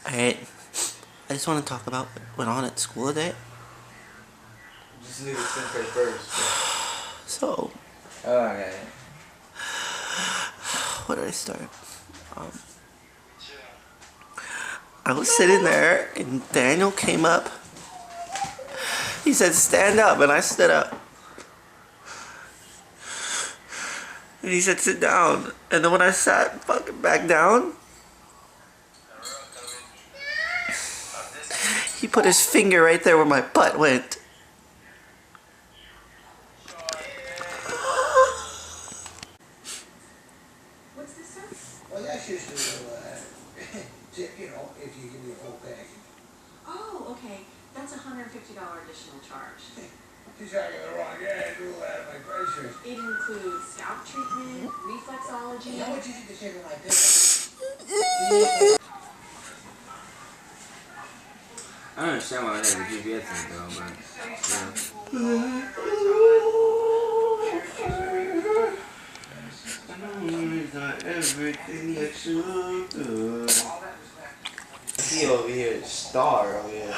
Alright, I just want to talk about what went on at school today. Just leave the 10th grade first. So, Okay. where do I start? I was sitting there and Daniel came up. He said, stand up, and I stood up. And he said, sit down. And then when I sat fucking back down, he put his finger right there where my butt went. What's this, sir? Well, that's just tip, you know, if you give me a full package. Oh, okay. That's $150 additional charge. She's talking the wrong guy, I do out of my prices. It includes scalp treatment, reflexology. How much is it to shave my business? I don't understand why they have a GPS thing though, but Everything that you do. He over here, star over here.